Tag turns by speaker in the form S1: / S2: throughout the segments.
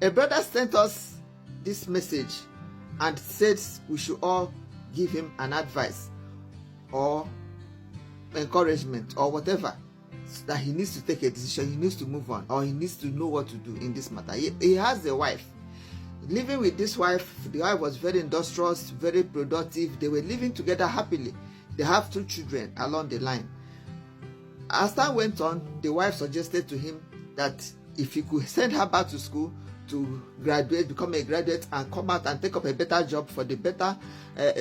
S1: A brother sent us this message and said we should all give him an advice or encouragement or whatever, that he needs to take a decision, he needs to move on, or he needs to know what to do in this matter. He has a wife. Living with this wife, the wife was very industrious, very productive. They were living together happily. They have 2 children along the line. As time went on, the wife suggested to him that if he could send her back to school to graduate, become a graduate, and come out and take up a better job for the better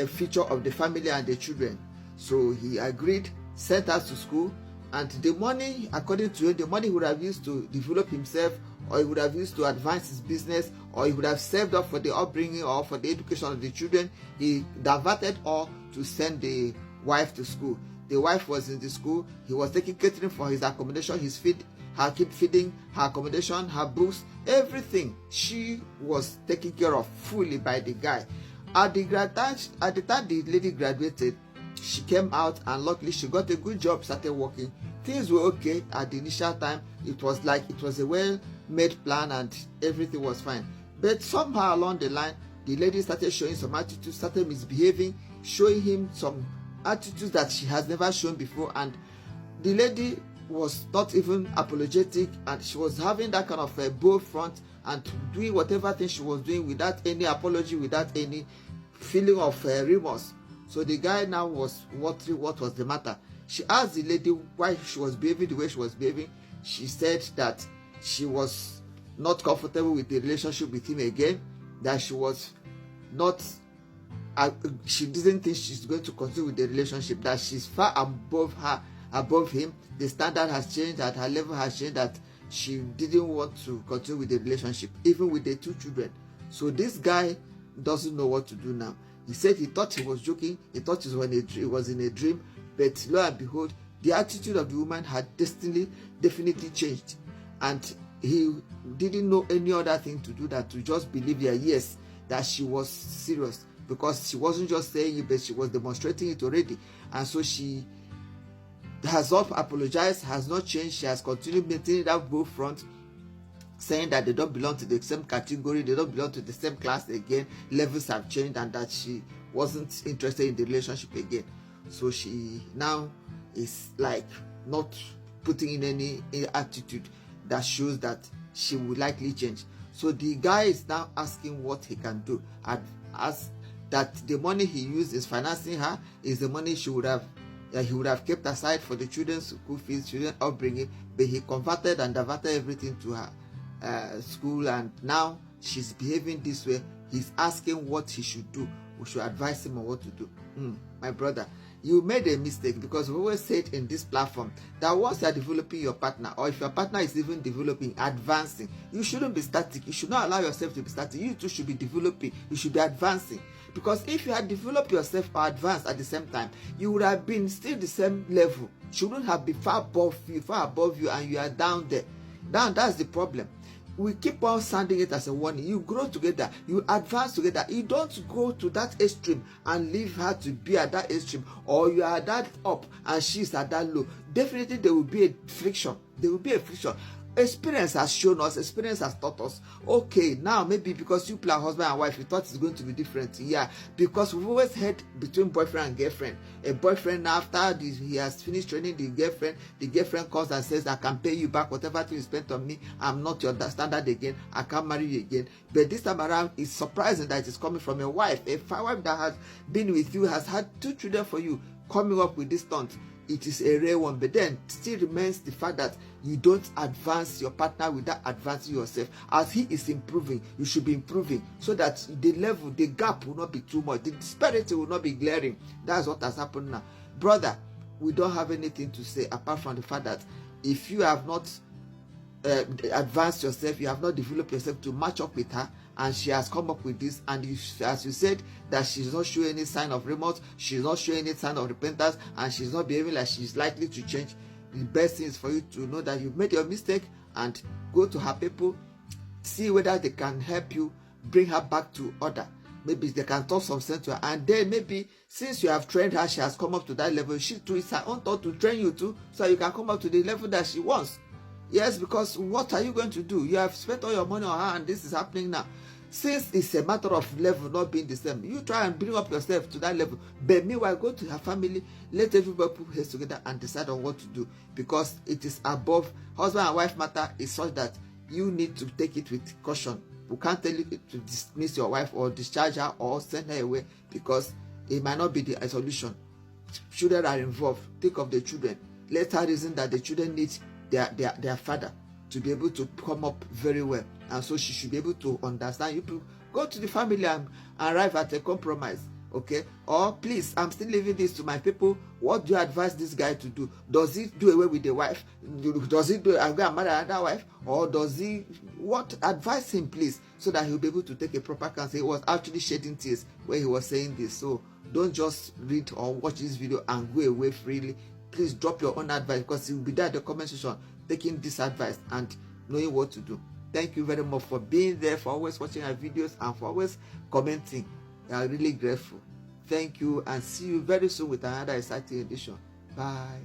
S1: future of the family and the children. So he agreed, sent her to school, and the money, according to him, the money he would have used to develop himself, or he would have used to advance his business, or he would have saved up for the upbringing or for the education of the children, he diverted all to send the wife to school. The wife was in the school. He was taking catering for his accommodation, his feed, her keep feeding, her accommodation, her books, everything. She was taken care of fully by the guy. At the time the lady graduated, she came out, and luckily she got a good job, started working. Things were okay at the initial time. It was a well-made plan and everything was fine. But somehow along the line, the lady started showing some attitudes, started misbehaving, showing him some attitudes that she has never shown before, and the lady was not even apologetic, and she was having that kind of a bold front and doing whatever thing she was doing without any apology, without any feeling of remorse. So the guy now was wondering what was the matter. She asked the lady why she was behaving the way she was behaving. She said that she was not comfortable with the relationship with him again, that she was not, she didn't think she's going to continue with the relationship, that she's far above him. The standard has changed, that her level has changed, that she didn't want to continue with the relationship, even with the 2 children. So this guy doesn't know what to do now. He said he thought he was joking, he thought it was in a dream, but lo and behold, the attitude of the woman had definitely changed, and he didn't know any other thing to do than to just believe that yes, that she was serious, because she wasn't just saying it, but she was demonstrating it already. And so she has not apologized, has not changed. She has continued maintaining that bold front, saying that they don't belong to the same category, they don't belong to the same class again, levels have changed, and that she wasn't interested in the relationship again. So she now is like not putting in any attitude that shows that she will likely change. So the guy is now asking what he can do, and as that the money he used is financing her, is the money he would have kept aside for the children's school fees, children's upbringing, but he converted and diverted everything to her school, and now she's behaving this way. He's asking what he should do. We should advise him on what to do. My brother, you made a mistake, because we always say it in this platform that once you are developing your partner, or if your partner is even developing, advancing, you shouldn't be static. You should not allow yourself to be static. You too should be developing. You should be advancing, because if you had developed yourself or advanced at the same time, you would have been still the same level. Shouldn't have been far above you, and you are down there. That's the problem. We keep on sounding it as a warning. You grow together, you advance together. You don't go to that extreme and leave her to be at that extreme, or you are at that up and she's at that low. Definitely there will be a friction. Experience has shown us, experience has taught us. Okay, now maybe because you play husband and wife, you thought it's going to be different. Yeah, because we've always heard between boyfriend and girlfriend. A boyfriend, after he has finished training the girlfriend calls and says, I can pay you back whatever thing you spent on me. I'm not your standard again. I can't marry you again. But this time around, it's surprising that it's coming from a wife. A wife that has been with you, has had 2 children for you, coming up with this stunt. It is a rare one, but then still remains the fact that you don't advance your partner without advancing yourself. As he is improving, you should be improving, so that the gap will not be too much, the disparity will not be glaring. That's what has happened now. Brother, we don't have anything to say apart from the fact that if you have not advanced yourself, you have not developed yourself to match up with her, and she has come up with this, and as you said, that she's not showing any sign of remorse, she's not showing any sign of repentance, and she's not behaving like she's likely to change, the best thing is for you to know that you've made your mistake and go to her people, see whether they can help you bring her back to order. Maybe they can talk some sense to her, and then maybe since you have trained her, she has come up to that level, she too, it's her own thought to train you too, so you can come up to the level that she wants. Yes, because what are you going to do? You have spent all your money on her and this is happening now. Since it's a matter of level not being the same, you try and bring up yourself to that level. But meanwhile, go to her family, let everybody put heads together and decide on what to do. Because it is above husband and wife matter is such that you need to take it with caution. We can't tell you to dismiss your wife or discharge her or send her away because it might not be the solution. Children are involved. Think of the children. Let her reason that the children need their father to be able to come up very well, and so she should be able to understand. You go to the family and arrive at a compromise, okay? Or please, I'm still leaving this to my people. What do you advise this guy to do? Does he do away with the wife? Does he go and marry another wife? Or does he, what? Advise him, please, so that he'll be able to take a proper counsel. He was actually shedding tears when he was saying this. So don't just read or watch this video and go away freely. Please drop your own advice, because he will be there in the comment section taking this advice and knowing what to do. Thank you very much for being there, for always watching our videos, and for always commenting. We are really grateful. Thank you, and see you very soon with another exciting edition. Bye.